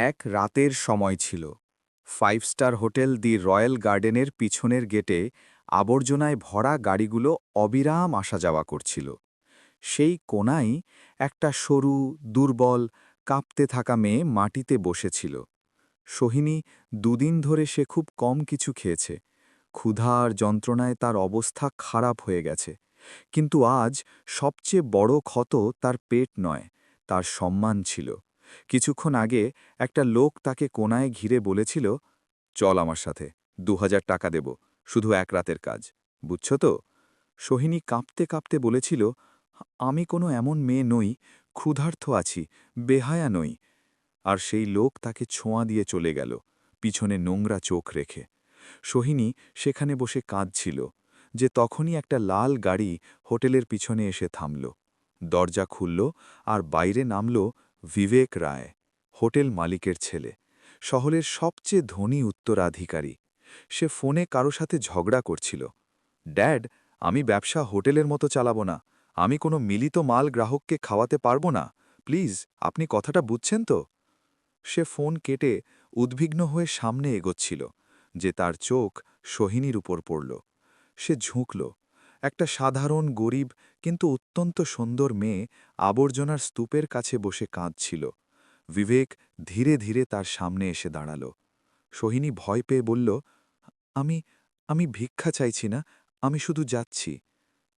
এক রাতের সময় ছিল। 5 স্টার হোটেল দি রয়্যাল গার্ডেনের পিছনের গেটে আবর্জনায় ভরা গাড়িগুলো অবিরাম আসা যাওয়া করছিল। সেই কোণায় একটা সরু, দুর্বল, কাঁপতে থাকা মেয়ে মাটিতে বসেছিল। সোহিনী 2 দিন ধরে সে খুব কম কিছু খেয়েছে। ক্ষুধা আর যন্ত্রণায় তার অবস্থা খারাপ হয়ে গেছে। কিন্তু আজ সবচেয়ে বড় ক্ষত তার পেট নয়, তার সম্মান ছিল। কিছুক্ষণ আগে একটা লোক তাকে কোণায় ঘিরে বলেছিল, চল আমার সাথে, 2000 টাকা দেব, শুধু এক রাতের কাজ, বুঝছ তো? সোহিনী কাঁপতে কাঁপতে বলেছিল, আমি কোনো এমন মেয়ে নই, ক্ষুধার্ত আছি, বেহায়া নই। আর সেই লোক তাকে ছোঁয়া দিয়ে চলে গেল, পিছনে নোংরা চোখ রেখে। সোহিনী সেখানে বসে কাঁদছিল, যে তখনই একটা লাল গাড়ি হোটেলের পিছনে এসে থামল। দরজা খুলল আর বাইরে নামল বিবেক রায়, হোটেল মালিকের ছেলে, শহরের সবচেয়ে ধনী উত্তরাধিকারী। সে ফোনে কারো সাথে ঝগড়া করছিল। ড্যাড, আমি ব্যবসা হোটেলের মতো চালাবো না, আমি কোনো মিলিত মাল গ্রাহককে খাওয়াতে পারবো না, প্লিজ আপনি কথাটা বুঝছেন তো? সে ফোন কেটে উদ্বিগ্ন হয়ে সামনে এগোচ্ছিল, যে তার চোখ সোহিনীর উপর পড়ল। সে ঝুঁকল। একটা সাধারণ গরিব কিন্তু অত্যন্ত সুন্দর মেয়ে আবর্জনার স্তূপের কাছে বসে কাঁদছিল। বিবেক ধীরে ধীরে তার সামনে এসে দাঁড়াল। সোহিনী ভয় পেয়ে বলল, আমি আমি ভিক্ষা চাইছি না, আমি শুধু যাচ্ছি।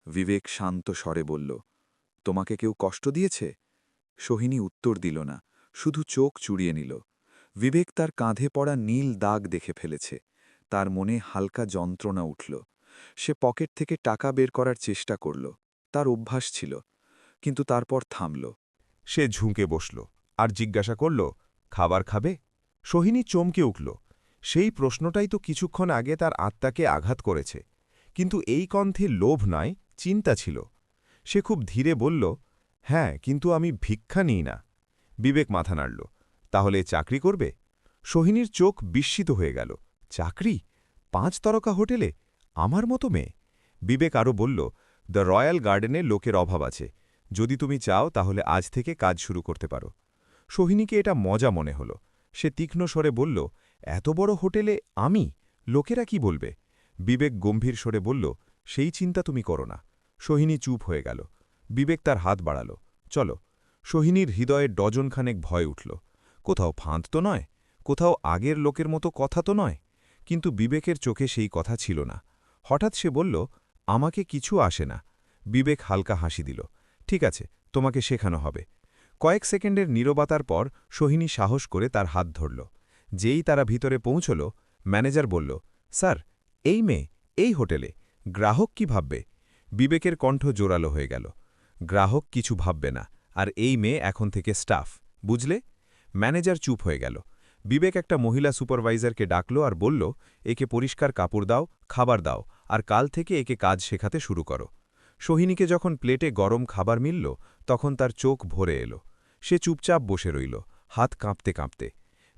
বিবেক শান্ত স্বরে বলল, তোমাকে কেউ কষ্ট দিয়েছে? সোহিনী উত্তর দিল না, শুধু চোখ চুড়িয়ে নিল। বিবেক তার কাঁধে পড়া নীল দাগ দেখে ফেলেছে। তার মনে হালকা যন্ত্রণা উঠল। সে পকেট থেকে টাকা বের করার চেষ্টা করল, তার অভ্যাস ছিল, কিন্তু তারপর থামল। সে ঝুঁকে বসল আর জিজ্ঞাসা করল, খাবার খাবে? সোহিনী চমকে উঠল। সেই প্রশ্নটাই তো কিছুক্ষণ আগে তার আত্মাকে আঘাত করেছে। কিন্তু এই কণ্ঠে লোভ নয়, চিন্তা ছিল। সে খুব ধীরে বলল, হ্যাঁ, কিন্তু আমি ভিক্ষা নিই না। বিবেক মাথা নাড়ল, তাহলে চাকরি করবে? সোহিনীর চোখ বিস্মিত হয়ে গেল। চাকরি? 5 তারকা হোটেলে? আমার মতো মেয়ে? বিবেক আরও বলল, দ্য রয়্যাল গার্ডেনে লোকের অভাব আছে, যদি তুমি চাও তাহলে আজ থেকে কাজ শুরু করতে পারো। সোহিনীকে এটা মজা মনে হল। সে তীক্ষ্ণ স্বরে বলল, এত বড় হোটেলে আমি? লোকেরা কি বলবে? বিবেক গম্ভীর স্বরে বলল, সেই চিন্তা তুমি করো না। সোহিনী চুপ হয়ে গেল। বিবেক তার হাত বাড়াল, চলো। সোহিনীর হৃদয়ে ডজনখানেক ভয় উঠল। কোথাও ফাঁদ তো নয়, কোথাও আগের লোকের মতো কথা তো নয়। কিন্তু বিবেকের চোখে সেই কথা ছিল না। হঠাৎ সে বলল, আমাকে কিছু আসে না। বিবেক হালকা হাসি দিল, ঠিক আছে, তোমাকে শেখানো হবে। কয়েক সেকেন্ডের নীরবতার পর সোহিনী সাহস করে তার হাত ধরল। যেই তারা ভিতরে পৌঁছল, ম্যানেজার বলল, স্যার, এই মেয়ে, এই হোটেলে, গ্রাহক কি ভাববে? বিবেকের কণ্ঠ জোরালো হয়ে গেল, গ্রাহক কিছু ভাববে না, আর এই মেয়ে এখন থেকে স্টাফ, বুঝলে? ম্যানেজার চুপ হয়ে গেল। বিবেক একটা মহিলা সুপারভাইজারকে ডাকল আর বলল, একে পরিষ্কার কাপড় দাও, খাবার দাও, আর কাল থেকে একে কাজ শেখাতে শুরু করো। সোহিনীকে যখন প্লেটে গরম খাবার মিলল, তখন তার চোখ ভরে এলো। সে চুপচাপ বসে রইল, হাত কাঁপতে কাঁপতে।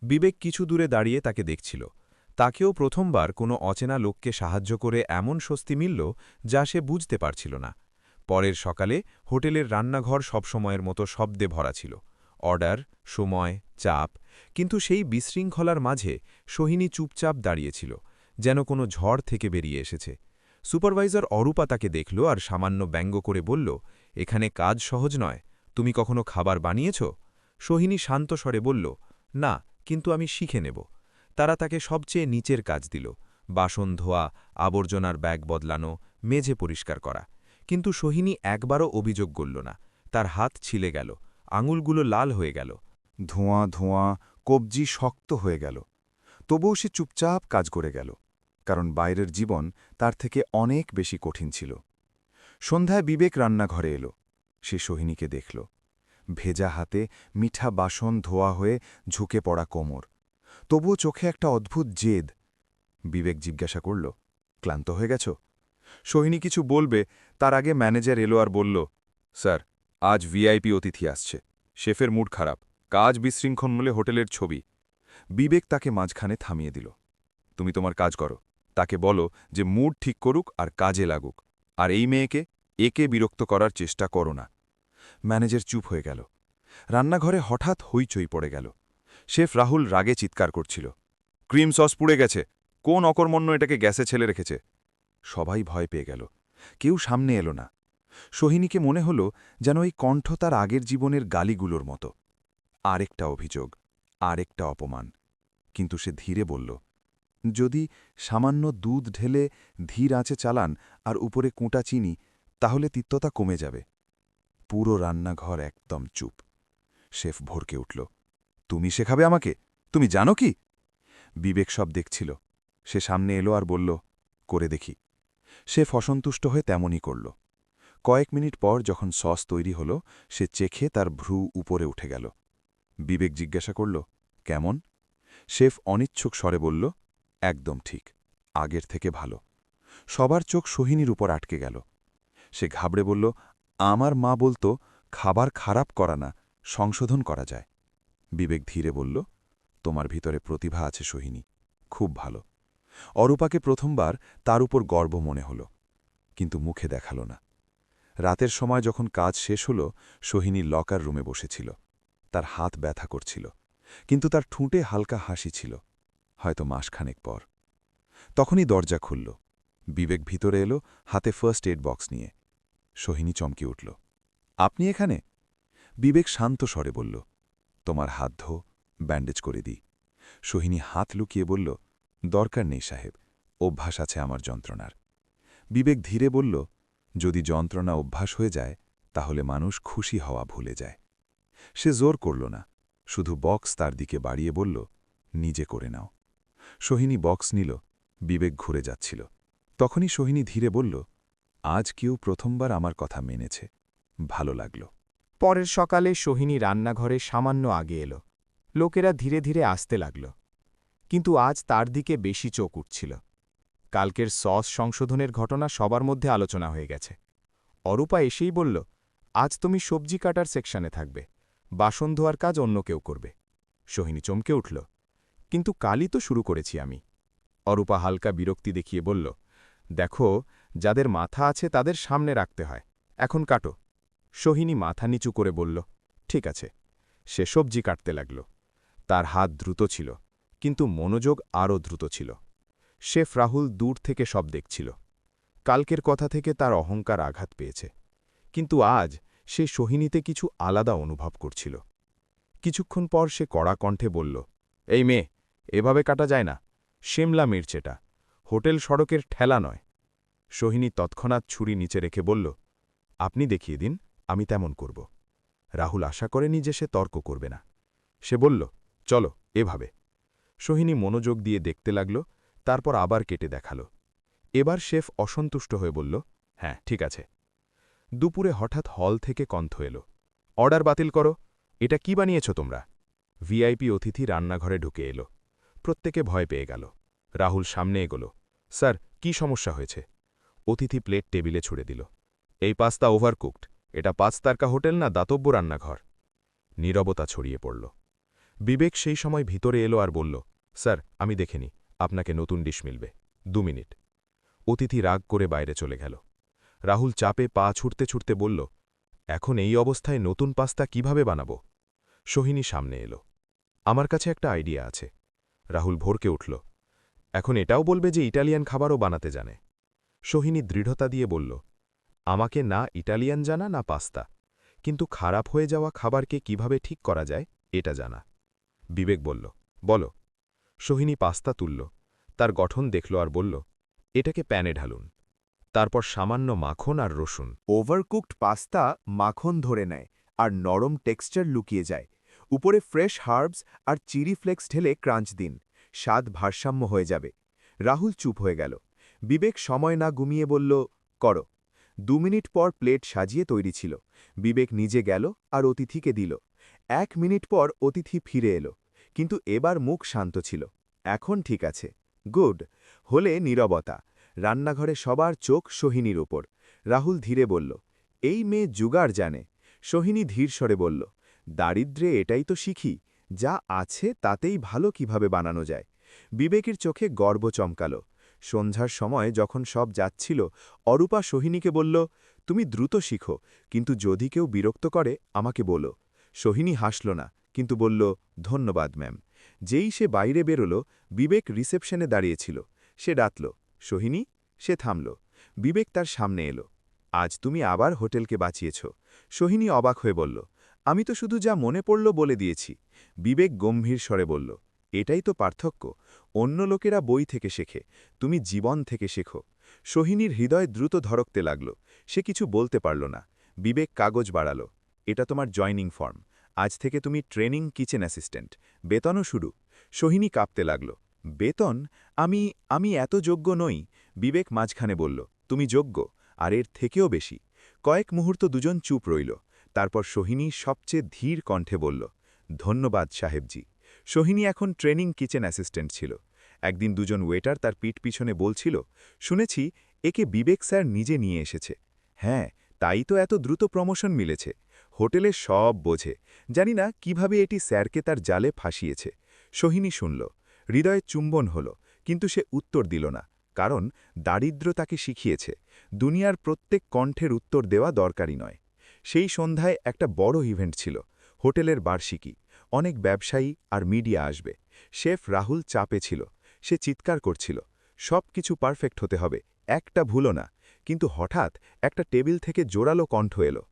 বিবেক কিছু দূরে দাঁড়িয়ে তাকে দেখছিল। তাকেও প্রথমবার কোনো অচেনা লোককে সাহায্য করে এমন স্বস্তি মিলল, যা সে বুঝতে পারছিল না। পরের সকালে হোটেলের রান্নাঘর সবসময়ের মতো শব্দে ভরা ছিল। অর্ডার, সময়, চাপ। কিন্তু সেই বিশৃঙ্খলার মাঝে সোহিনী চুপচাপ দাঁড়িয়েছিল, যেন কোনো ঝড় থেকে বেরিয়ে এসেছে। সুপারভাইজার অরূপা তাকে দেখল আর সামান্য ব্যঙ্গ করে বলল, এখানে কাজ সহজ নয়, তুমি কখনো খাবার বানিয়েছ? সোহিনী শান্ত স্বরে বলল, না, কিন্তু আমি শিখে নেব। তারা তাকে সবচেয়ে নিচের কাজ দিল, বাসন ধোয়া, আবর্জনার ব্যাগ বদলানো, মেঝে পরিষ্কার করা। কিন্তু সোহিনী একবারও অভিযোগ করল না। তার হাত ছিলে গেল, আঙুলগুলো লাল হয়ে গেল। ধোঁয়া ধোঁয়া, কবজি শক্ত হয়ে গেল। তবুও সে চুপচাপ কাজ করে গেল, কারণ বাইরের জীবন তার থেকে অনেক বেশি কঠিন ছিল। সন্ধ্যায় বিবেক রান্নাঘরে এলো। সে সোহিনীকে দেখল, ভেজা হাতে, মিঠা বাসন ধোয়া হয়ে ঝুঁকে পড়া কোমর, তবুও চোখে একটা অদ্ভুত জেদ। বিবেক জিজ্ঞাসা করল, ক্লান্ত হয়ে গেছ? সোহিনী কিছু বলবে, তার আগে ম্যানেজার এলো আর বলল, স্যার, আজ ভিআইপি অতিথি আসছে, শেফের মুড খারাপ, কাজ বিশৃঙ্খল হলে হোটেলের ছবি। বিবেক তাকে মাঝখানে থামিয়ে দিল, তুমি তোমার কাজ করো, তাকে বলো যে মুড ঠিক করুক আর কাজে লাগুক, আর এই মেয়েকে, একে বিরক্ত করার চেষ্টা করো না। ম্যানেজার চুপ হয়ে গেল। রান্নাঘরে হঠাৎ হইচই পড়ে গেল। শেফ রাহুল রাগে চিৎকার করছিল, ক্রিম সস পুড়ে গেছে, কোন অকর্মণ্য এটাকে গ্যাসে ছেলে রেখেছে? সবাই ভয় পেয়ে গেল, কেউ সামনে এলো না। সোহিনীকে মনে হল যেন এই কণ্ঠ তার আগের জীবনের গালিগুলোর মতো। আরেকটা অভিযোগ, আরেকটা অপমান। কিন্তু সে ধীরে বলল, যদি সামান্য দুধ ঢেলে ধীর আঁচে চালান আর উপরে কোঁটা চিনি, তাহলে তিক্ততা কমে যাবে। পুরো রান্নাঘর একদম চুপ। শেফ ভরকে উঠল, তুমি শেখাবে আমাকে? তুমি জানো কি? বিবেক সব দেখছিল। সে সামনে এলো আর বলল, করে দেখি। শেফ অসন্তুষ্ট হয়ে তেমনই করল। কয়েক মিনিট পর যখন সস তৈরি হল, সে চেখে তার ভ্রু উপরে উঠে গেল। বিবেক জিজ্ঞাসা করল, কেমন? শেফ অনিচ্ছুক স্বরে বলল, একদম ঠিক, আগের থেকে ভালো। সবার চোখ সোহিনীর উপর আটকে গেল। সে ঘাবড়ে বলল, আমার মা বলতো, খাবার খারাপ করা না, সংশোধন করা যায়। বিবেক ধীরে বলল, তোমার ভিতরে প্রতিভা আছে সোহিনী, খুব ভালো। অরূপাকে প্রথমবার তার উপর গর্ব মনে হল, কিন্তু মুখে দেখাল না। রাতের সময় যখন কাজ শেষ হল, সোহিনী লকার রুমে বসেছিল। তার হাত ব্যথা করছিল, কিন্তু তার ঠুঁটে হালকা হাসি ছিল, হয়তো মাসখানেক পর। তখনই দরজা খুলল। বিবেক ভিতরে এলো, হাতে ফার্স্ট এড বক্স নিয়ে। সোহিনী চমকে উঠল, আপনি এখানে? বিবেক শান্ত স্বরে বলল, তোমার হাত ধো, ব্যান্ডেজ করে দিই। সোহিনী হাত লুকিয়ে বলল, দরকার নেই সাহেব, অভ্যাস আছে আমার যন্ত্রণার। বিবেক ধীরে বলল, যদি যন্ত্রণা অভ্যাস হয়ে যায়, তাহলে মানুষ খুশি হওয়া ভুলে যায়। সে জোর করল না, শুধু বক্স তার দিকে বাড়িয়ে বলল, নিজে করে নাও। সোহিনী বক্স নিল। বিবেক ঘুরে যাচ্ছিল। তখনই সোহিনী ধীরে বলল, আজ কেউ প্রথমবার আমার কথা মেনেছে, ভালো লাগল। পরের সকালে সোহিনী রান্নাঘরে সামান্য আগে এলো। লোকেরা ধীরে ধীরে আসতে লাগল, কিন্তু আজ তার দিকে বেশি চোখ উঠছিল। কালকের সস সংশোধনের ঘটনা সবার মধ্যে আলোচনা হয়ে গেছে। অরূপা এসেই বলল, আজ তুমি সবজি কাটার সেকশনে থাকবে, বাসন ধোয়ার কাজ অন্য কেউ করবে। সোহিনী চমকে উঠল, কিন্তু কালই তো শুরু করেছি আমি। অরূপা হালকা বিরক্তি দেখিয়ে বলল, দেখো, যাদের মাথা আছে তাদের সামনে রাখতে হয়, এখন কাটো। সোহিনী মাথা নিচু করে বলল, ঠিক আছে। সে সবজি কাটতে লাগল। তার হাত দ্রুত ছিল, কিন্তু মনোযোগ আরও দ্রুত ছিল। শেফ রাহুল দূর থেকে সব দেখছিল। কালকের কথা থেকে তার অহংকার আঘাত পেয়েছে, কিন্তু আজ সে সোহিনীতে কিছু আলাদা অনুভব করছিল। কিছুক্ষণ পর সে কড়া কণ্ঠে বলল, এই মেয়ে, এভাবে কাটা যায় না, শিমলা মির্চ এটা, হোটেল সড়কের ঠেলা নয়। সোহিনী তৎক্ষণাৎ ছুরি নিচে রেখে বলল, আপনি দেখিয়ে দিন, আমি তেমন করব। রাহুল আশা করেনি যে সে তর্ক করবে না। সে বলল, চলো, এভাবে। সোহিনী মনোযোগ দিয়ে দেখতে লাগল, তারপর আবার কেটে দেখাল। এবার শেফ অসন্তুষ্ট হয়ে বলল, হ্যাঁ, ঠিক আছে। দুপুরে হঠাৎ হল থেকে কণ্ঠ এলো, অর্ডার বাতিল করো, এটা কি বানিয়েছ তোমরা? ভিআইপি অতিথি রান্নাঘরে ঢুকে এলো। প্রত্যেকে ভয় পেয়ে গেল। রাহুল সামনে এগোল, স্যার, কি সমস্যা হয়েছে? অতিথি প্লেট টেবিলে ছুড়ে দিল, এই পাস্তা ওভারকুকড, এটা ৫ তারকা হোটেল না দাতব্য রান্নাঘর। নীরবতা ছড়িয়ে পড়ল। বিবেক সেই সময় ভিতরে এলো আর বলল, স্যার, আমি দেখেনি, আপনাকে নতুন ডিশ মিলবে, ২ মিনিট। অতিথি রাগ করে বাইরে চলে গেল। রাহুল চাপে পা ছুটতে ছুটতে বলল, এখন এই অবস্থায় নতুন পাস্তা কিভাবে বানাবো? সোহিনী সামনে এলো, আমার কাছে একটা আইডিয়া আছে। রাহুল ভরকে উঠল, এখন এটাও বলবে যে ইটালিয়ান খাবারও বানাতে জানে? সোহিনী দৃঢ়তা দিয়ে বলল, আমাকে না ইটালিয়ান জানা না পাস্তা, কিন্তু খারাপ হয়ে যাওয়া খাবারকে কিভাবে ঠিক করা যায় এটা জানা। বিবেক বলল, বলো। সোহিনী পাস্তা তুলল, তার গঠন দেখল আর বলল, এটাকে প্যানে ঢালুন, তারপর সামান্য মাখন আর রসুন। ওভারকুকড পাস্তা মাখন ধরে নেয় আর নরম টেক্সচার লুকিয়ে যায়। উপরে ফ্রেশ হার্বস আর চিলি ফ্লেক্স ঢেলে ক্রাঞ্চ দিন, স্বাদ ভারসাম্য হয়ে যাবে। রাহুল চুপ হয়ে গেল। বিবেক সময় না ঘুমিয়ে বলল, করো। ২ মিনিট পর প্লেট সাজিয়ে তৈরি ছিল। বিবেক নিজে গেল আর অতিথিকে দিল। ১ মিনিট পর অতিথি ফিরে এলো, কিন্তু এবার মুখ শান্ত ছিল। এখন ঠিক আছে, গুড। হলে নীরবতা। রান্নাঘরে সবার চোখ সোহিনীর ওপর। রাহুল ধীরে বলল, এই মেয়ে জুগাড় জানে। সোহিনী ধীর স্বরে বলল, দারিদ্র্যে এটাই তো শিখি, যা আছে তাতেই ভালো কিভাবে বানানো যায়। বিবেকের চোখে গর্ব চমকাল। সন্ধ্যার সময় যখন সব যাচ্ছিল, অরূপা সোহিনীকে বলল, তুমি দ্রুত শিখো, কিন্তু যদি কেউ বিরক্ত করে আমাকে বলো। সোহিনী হাসল না, কিন্তু বলল, ধন্যবাদ ম্যাম। যেই সে বাইরে বেরোল, বিবেক রিসেপশনে দাঁড়িয়েছিল। সে ডাকল, সোহিনী। সে থামল। বিবেক তার সামনে এলো। আজ তুমি আবার হোটেলকে বাঁচিয়েছ। সোহিনী অবাক হয়ে বলল, আমি তো শুধু যা মনে পড়ল বলে দিয়েছি। বিবেক গম্ভীর স্বরে বলল, এটাই তো পার্থক্য। অন্য লোকেরা বই থেকে শেখে, তুমি জীবন থেকে শেখো। সোহিনীর হৃদয় দ্রুত ধড়কতে লাগল। সে কিছু বলতে পারল না। বিবেক কাগজ বাড়াল, এটা তোমার জয়নিং ফর্ম। আজ থেকে তুমি ট্রেনিং কিচেন অ্যাসিস্ট্যান্ট। বেতনও শুরু। সোহিনী কাঁপতে লাগল, বেতন? আমি এত যোগ্য নই। বিবেক মাঝখানে বলল, তুমি যোগ্য, আর এর থেকেও বেশি। কয়েক মুহূর্ত দুজন চুপ রইল। তারপর সোহিনী সবচেয়ে ধীর কণ্ঠে বলল, ধন্যবাদ সাহেবজি। সোহিনী এখন ট্রেনিং কিচেন অ্যাসিস্ট্যান্ট ছিল। একদিন দুজন ওয়েটার তার পিঠ পিছনে বলছিল, শুনেছি একে বিবেক স্যার নিজে নিয়ে এসেছে। হ্যাঁ, তাই তো এত দ্রুত প্রমোশন মিলেছে। হোটেলে সব বোঝে। জানি না কিভাবে এটি স্যারকে তার জালে ফাঁসিয়েছে। সোহিনী শুনল, হৃদয়ে চুম্বন হল, কিন্তু সে উত্তর দিল না। কারণ দারিদ্র্য তাকে শিখিয়েছে, দুনিয়ার প্রত্যেক কণ্ঠের উত্তর দেওয়া দরকারি নয়। সেই সন্ধ্যায় একটা বড় ইভেন্ট ছিল, হোটেলের বার্ষিকী। অনেক ব্যবসায়ী আর মিডিয়া আসবে। শেফ রাহুল চাপে ছিল। সে চিৎকার করছিল, সব কিছু পারফেক্ট হতে হবে, একটা ভুলও না। কিন্তু হঠাৎ একটা টেবিল থেকে জোরালো কণ্ঠ এলো,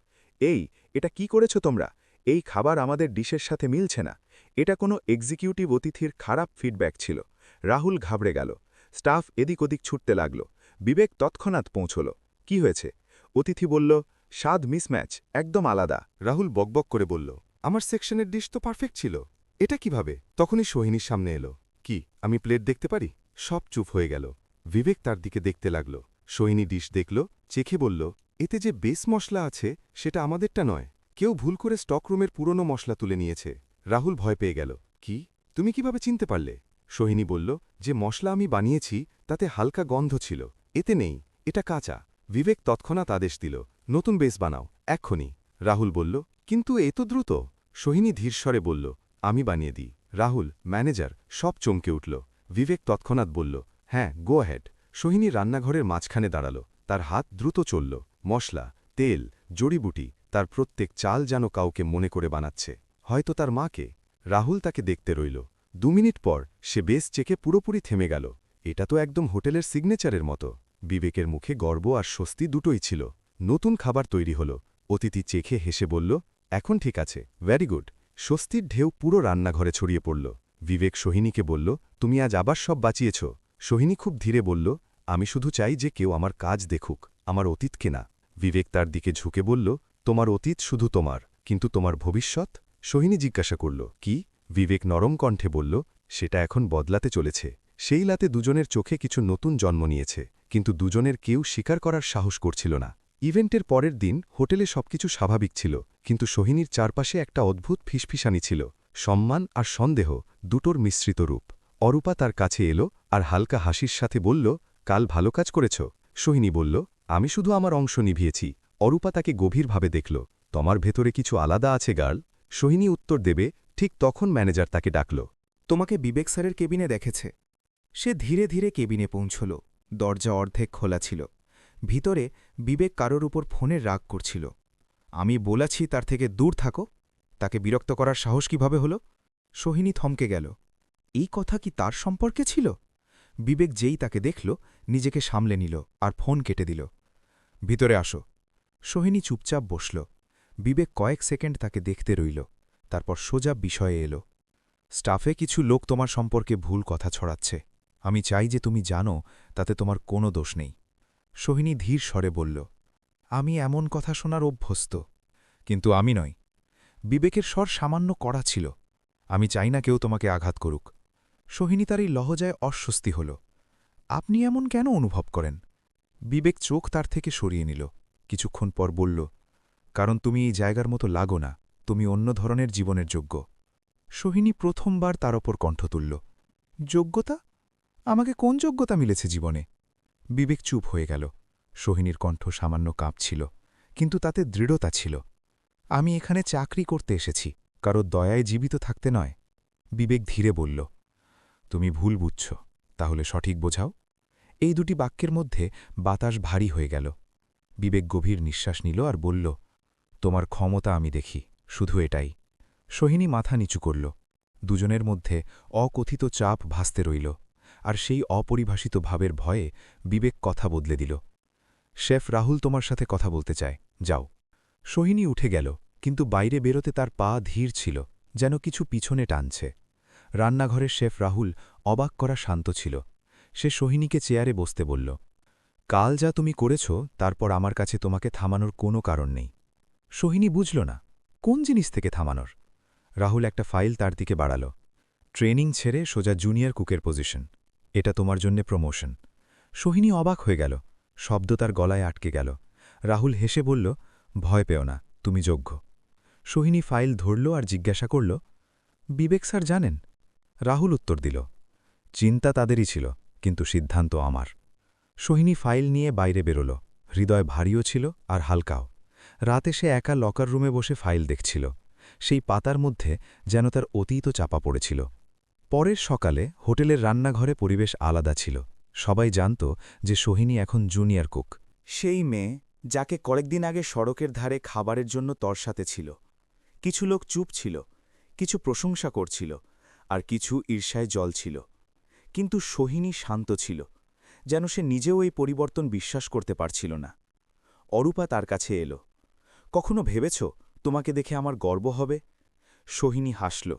এটা কি করেছো তোমরা? এই খাবার আমাদের ডিশের সাথে মিলছে না। এটা কোনো এক্সিকিউটিভ অতিথির খারাপ ফিডব্যাক ছিল। রাহুল ঘাবড়ে গেল। স্টাফ এদিক ওদিক ছুটতে লাগল। বিবেক তৎক্ষণাৎ পৌঁছল। কি হয়েছে? অতিথি বলল, স্বাদ মিসম্যাচ, একদম আলাদা। রাহুল বকবক করে বলল, আমার সেকশনের ডিশ তো পারফেক্ট ছিল, এটা কিভাবে? তখনই সোহিনীর সামনে এলো। কি, আমি প্লেট দেখতে পারি? সব চুপ হয়ে গেল। বিবেক তার দিকে দেখতে লাগল। সোহিনী ডিশ দেখল, চেখে বলল, এতে যে বেস মশলা আছে সেটা আমাদেরটা নয়, কেউ ভুল করে স্টকরুমের পুরনো মশলা তুলে নিয়েছে। রাহুল ভয় পেয়ে গেল। কি, তুমি কিভাবে চিনতে পারলে? সোহিনী বলল, যে মশলা আমি বানিয়েছি তাতে হালকা গন্ধ ছিল, এতে নেই, এটা কাঁচা। বিবেক তৎক্ষণাৎ আদেশ দিল, নতুন বেস বানাও, এক্ষুনি। রাহুল বলল, কিন্তু এত দ্রুত? সোহিনী ধীরস্বরে বলল, আমি বানিয়ে দিই। রাহুল, ম্যানেজার, সব চমকে উঠল। বিবেক তৎক্ষণাৎ বলল, হ্যাঁ, গো অ্যাহেড। সোহিনী রান্নাঘরের মাঝখানে দাঁড়াল। তার হাত দ্রুত চলল। মশলা, তেল, জড়িবুটি, তার প্রত্যেক চাল যেন কাউকে মনে করে বানাচ্ছে, হয়তো তার মাকে। রাহুল তাকে দেখতে রইল। 2 মিনিট পর সে বেস চেকে পুরোপুরি থেমে গেল। এটা তো একদম হোটেলের সিগনেচারের মতো। বিবেকের মুখে গর্ব আর স্বস্তি দুটোই ছিল। নতুন খাবার তৈরি হল। অতিথি চেখে হেসে বলল, এখন ঠিক আছে, ভেরি গুড। স্বস্তির ঢেউ পুরো রান্নাঘরে ছড়িয়ে পড়ল। বিবেক সোহিনীকে বলল, তুমি আজ আবার সব বাঁচিয়েছ। সোহিনী খুব ধীরে বলল, আমি শুধু চাই যে কেউ আমার কাজ দেখুক, আমার অতীতকে না। বিবেক তার দিকে ঝুঁকে বলল, তোমার অতীত শুধু তোমার, কিন্তু তোমার ভবিষ্যৎ? সোহিনী জিজ্ঞাসা করল, কি? বিবেক নরম কণ্ঠে বলল, সেটা এখন বদলাতে চলেছে। সেই রাতে দুজনের চোখে কিছু নতুন জন্ম নিয়েছে, কিন্তু দুজনের কেউ স্বীকার করার সাহস করছিল না। ইভেন্টের পরের দিন হোটেলে সবকিছু স্বাভাবিক ছিল, কিন্তু সোহিনীর চারপাশে একটা অদ্ভুত ফিসফিসানি ছিল, সম্মান আর সন্দেহ দুটোর মিশ্রিত রূপ। অরূপা তার কাছে এলো আর হালকা হাসির সাথে বলল, কাল ভালো কাজ করেছ। সোহিনী বলল, আমি শুধু আমার অংশ নিভিয়েছি। অরূপা তাকে গভীরভাবে দেখল, তোমার ভেতরে কিছু আলাদা আছে গার্ল। সোহিনী উত্তর দেবে, ঠিক তখন ম্যানেজার তাকে ডাকল। তোমাকে বিবেক স্যারের কেবিনে দেখেছে। সে ধীরে ধীরে কেবিনে পৌঁছল। দরজা অর্ধেক খোলা ছিল। ভিতরে বিবেক কারোর উপর ফোনে রাগ করছিল। আমি বলেছি তার থেকে দূর থাকো। তাকে বিরক্ত করার সাহস কিভাবে হল? সোহিনী থমকে গেল। এই কথা কি তার সম্পর্কে ছিল? বিবেক যেই তাকে দেখল, নিজেকে সামলে নিল আর ফোন কেটে দিল। ভিতরে আসো। সোহিনী চুপচাপ বসল। বিবেক কয়েক সেকেন্ড তাকে দেখতে রইল, তারপর সোজা বিষয়ে এলো। স্টাফে কিছু লোক তোমার সম্পর্কে ভুল কথা ছড়াচ্ছে। আমি চাই যে তুমি জানো তাতে তোমার কোনো দোষ নেই। সোহিনী ধীর স্বরে বলল, আমি এমন কথা শোনার অভ্যস্ত, কিন্তু আমি নই। বিবেকের স্বর সামান্য কড়া ছিল। আমি চাই না কেউ তোমাকে আঘাত করুক। সোহিনী তার এই লহজায় অস্বস্তি হল। আপনি এমন কেন অনুভব করেন? বিবেক চোখ তার থেকে সরিয়ে নিল। কিছুক্ষণ পর বলল, কারণ তুমি এই জায়গার মতো লাগো না, তুমি অন্য ধরনের জীবনের যোগ্য। সোহিনী প্রথমবার তার ওপর কণ্ঠ তুলল। যোগ্যতা? আমাকে কোন যোগ্যতা মিলেছে জীবনে? বিবেক চুপ হয়ে গেল। সোহিনীর কণ্ঠ সামান্য কাঁপছিল, কিন্তু তাতে দৃঢ়তা ছিল। আমি এখানে চাকরি করতে এসেছি, কারো দয়ায় জীবিত থাকতে নয়। বিবেক ধীরে বলল, তুমি ভুল বুঝছ, তাহলে সঠিক বোঝাও। এই দুটি বাক্যের মধ্যে বাতাস ভারী হয়ে গেল। বিবেক গভীর নিঃশ্বাস নিল আর বলল, তোমার ক্ষমতা আমি দেখি, শুধু এটাই। সোহিনী মাথা নিচু করল। দুজনের মধ্যে অকথিত চাপ ভাসতে রইল, আর সেই অপরিভাষিত ভাবের ভয়ে বিবেক কথা বদলে দিল। শেফ রাহুল তোমার সাথে কথা বলতে চায়, যাও। সোহিনী উঠে গেল, কিন্তু বাইরে বেরোতে তার পা ধীর ছিল, যেন কিছু পিছনে টানছে। রান্নাঘরের শেফ রাহুল অবাক করা শান্ত ছিল। সে সোহিনীকে চেয়ারে বসতে বলল, কাল যা তুমি করেছ তারপর আমার কাছে তোমাকে থামানোর কোনো কারণ নেই। সোহিনী বুঝল না, কোন জিনিস থেকে থামানোর। রাহুল একটা ফাইল তার দিকে বাড়াল। ট্রেনিং ছেড়ে সোজা জুনিয়র কুকের পজিশন, এটা তোমার জন্যে প্রমোশন। সোহিনী অবাক হয়ে গেল, শব্দ তার গলায় আটকে গেল। রাহুল হেসে বলল, ভয় পেও না, তুমি যোগ্য। সোহিনী ফাইল ধরল আর জিজ্ঞাসা করল, বিবেক স্যার জানেন? রাহুল উত্তর দিল, চিন্তা তাদেরই ছিল, কিন্তু সিদ্ধান্ত আমার। সোহিনী ফাইল নিয়ে বাইরে বেরোল, হৃদয় ভারীও ছিল আর হালকাও। রাতে সে একা লকার রুমে বসে ফাইল দেখছিল। সেই পাতার মধ্যে যেন তার অতীতও চাপা পড়েছিল। পরের সকালে হোটেলের রান্নাঘরে পরিবেশ আলাদা ছিল। সবাই জানত যে সোহিনী এখন জুনিয়র কুক। সেই মেয়ে যাকে কয়েকদিন আগে সড়কের ধারে খাবারের জন্য তরসাতে ছিল। কিছু লোক চুপ ছিল, কিছু প্রশংসা করছিল, আর কিছু ঈর্ষায় জল ছিল। কিন্তু সোহিনী শান্ত ছিল, যেন সে নিজেও এই পরিবর্তন বিশ্বাস করতে পারছিল না। অরূপা তার কাছে এলো। কখনো ভেবেছ তোমাকে দেখে আমার গর্ব হবে? সোহিনী হাসল।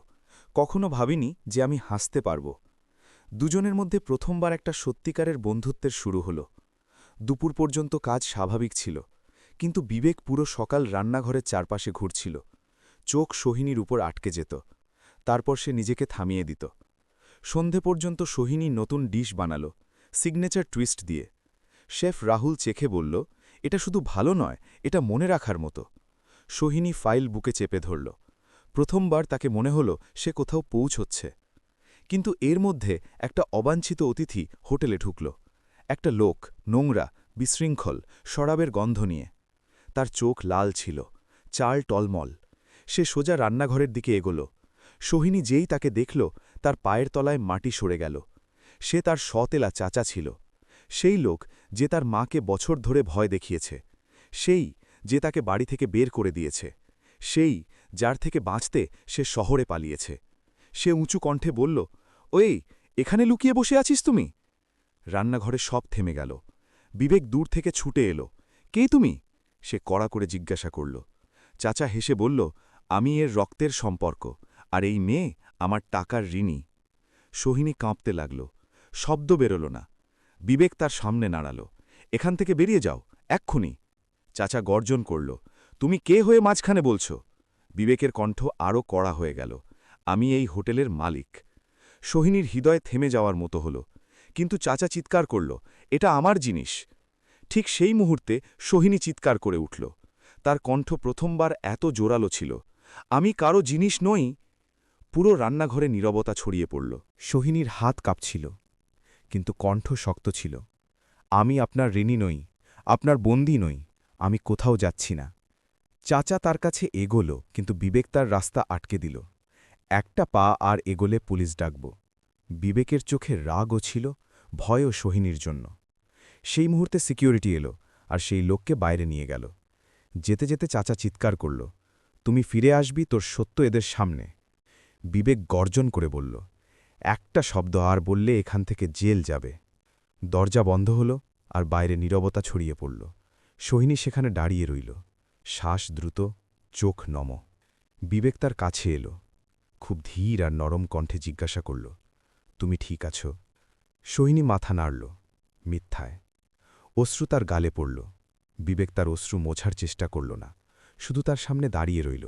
কখনো ভাবিনি যে আমি হাসতে পারব। দুজনের মধ্যে প্রথমবার একটা সত্যিকারের বন্ধুত্বের শুরু হলো। দুপুর পর্যন্ত কাজ স্বাভাবিক ছিল, কিন্তু বিবেক পুরো সকাল রান্নাঘরের চারপাশে ঘুরছিল। চোখ সোহিনীর উপর আটকে যেত, তারপর সে নিজেকে থামিয়ে দিত। সন্ধে পর্যন্ত সোহিনী নতুন ডিশ বানাল, সিগনেচার টুইস্ট দিয়ে। শেফ রাহুল চেখে বলল, এটা শুধু ভালো নয়, এটা মনে রাখার মতো। সোহিনী ফাইল বুকে চেপে ধরল। প্রথমবার তাকে মনে হল সে কোথাও পৌঁছচ্ছে। কিন্তু এর মধ্যে একটা অবাঞ্ছিত অতিথি হোটেলে ঢুকল। একটা লোক, নোংরা, বিশৃঙ্খল, শরাবের গন্ধ নিয়ে। তার চোখ লাল ছিল, চাল টলমল। সে সোজা রান্নাঘরের দিকে এগোল। সোহিনী যেই তাকে দেখল, তার পায়ের তলায় মাটি সরে গেল। সে তার সতেলা চাচা ছিল। সেই লোক যে তার মাকে বছর ধরে ভয় দেখিয়েছে। সেই যে তাকে বাড়ি থেকে বের করে দিয়েছে। সেই যার থেকে বাঁচতে সে শহরে পালিয়েছে। সে উঁচু কণ্ঠে বলল, ওই, এখানে লুকিয়ে বসে আছিস তুমি? রান্নাঘরে সব থেমে গেল। বিবেক দূর থেকে ছুটে এলো। কে তুমি? সে কড়া করে জিজ্ঞাসা করল। চাচা হেসে বলল, আমি এর রক্তের সম্পর্ক, আর এই মেয়ে আমার টাকার ঋণী। সোহিনী কাঁপতে লাগল। শব্দ বেরোল না। বিবেক তার সামনে নাড়াল। এখান থেকে বেরিয়ে যাও, এক্ষুনি। চাচা গর্জন করল, তুমি কে হয়ে মাঝখানে বলছ? বিবেকের কণ্ঠ আরও কড়া হয়ে গেল, আমি এই হোটেলের মালিক। সোহিনীর হৃদয় থেমে যাওয়ার মতো হল, কিন্তু চাচা চিৎকার করল, এটা আমার জিনিস। ঠিক সেই মুহূর্তে সোহিনী চিৎকার করে উঠল। তার কণ্ঠ প্রথমবার এত জোরালো ছিল, আমি কারো জিনিস নই। পুরো রান্নাঘরে নীরবতা ছড়িয়ে পড়ল। সোহিনীর হাত কাঁপছিল, কিন্তু কণ্ঠ শক্ত ছিল। আমি আপনার ঋণী নই, আপনার বন্দী নই, আমি কোথাও যাচ্ছি না। চাচা তার কাছে এগোল, কিন্তু বিবেক তার রাস্তা আটকে দিল। একটা পা আর এগোলে পুলিশ ডাকব। বিবেকের চোখে রাগও ছিল, ভয়ও সোহিনীর জন্য। সেই মুহূর্তে সিকিউরিটি এলো, আর সেই লোককে বাইরে নিয়ে গেল। যেতে যেতে চাচা চিৎকার করল, তুমি ফিরে আসবি তোর সত্য এদের সামনে। বিবেক গর্জন করে বলল, একটা শব্দ আর বললে এখান থেকে জেল যাবে। দরজা বন্ধ হল, আর বাইরে নীরবতা ছড়িয়ে পড়ল। সোহিনী সেখানে দাঁড়িয়ে রইল, শ্বাস দ্রুত, চোখ নম। বিবেক তার কাছে এলো, খুব ধীর আর নরম কণ্ঠে জিজ্ঞাসা করল, তুমি ঠিক আছো? সোহিনী মাথা নাড়ল, মিথ্যায়। অশ্রু তার গালে পড়ল। বিবেক তার অশ্রু মোছার চেষ্টা করল না, শুধু তার সামনে দাঁড়িয়ে রইল,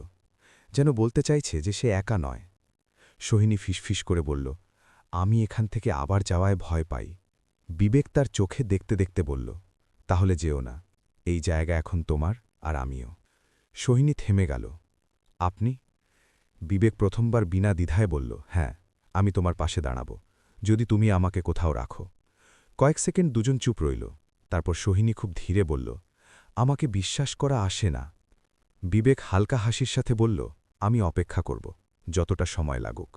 যেন বলতে চাইছে যে সে একা নয়। সোহিনী ফিসফিস করে বলল, আমি এখান থেকে আবার যাওয়ায় ভয় পাই। বিবেক তার চোখে দেখতে দেখতে বলল, তাহলে যেও না, এই জায়গা এখন তোমার আর আমিও। সোহিনী থেমে গেল। আপনি? বিবেক প্রথমবার বিনা দ্বিধায় বলল, হ্যাঁ, আমি তোমার পাশে দাঁড়াব, যদি তুমি আমাকে কোথাও রাখো। কয়েক সেকেন্ড দুজন চুপ রইল, তারপর সোহিনী খুব ধীরে বলল, আমাকে বিশ্বাস করা আসে না। বিবেক হালকা হাসির সাথে বলল, আমি অপেক্ষা করব, যতটা সময় লাগুক।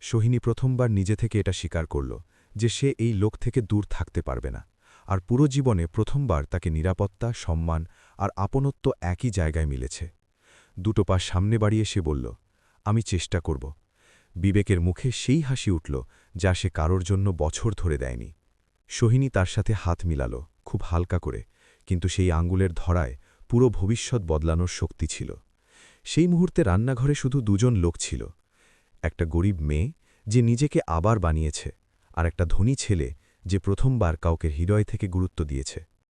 সোহিনী প্রথমবার নিজে থেকে এটা স্বীকার করল যে সে এই লোক থেকে দূর থাকতে পারবে না, আর পুরো জীবনে প্রথমবার তাকে নিরাপত্তা, সম্মান আর আপনত্ব একই জায়গায় মিলেছে। দুটো পা সামনে বাড়িয়ে সে বলল, আমি চেষ্টা করব। বিবেকের মুখে সেই হাসি উঠল যা সে কারোর জন্য বছর ধরে দেয়নি। সোহিনী তার সাথে হাত মিলাল, খুব হালকা করে, কিন্তু সেই আঙ্গুলের ধরায় পুরো ভবিষ্যৎ বদলানোর শক্তি ছিল। সেই মুহূর্তে রান্নাঘরে শুধু দুজন লোক ছিল, একটা গরিব মেয়ে যে নিজেকে আবার বানিয়েছে, আর একটা ধনী ছেলে যে প্রথমবার কাউকে হৃদয় থেকে গুরুত্ব দিয়েছে।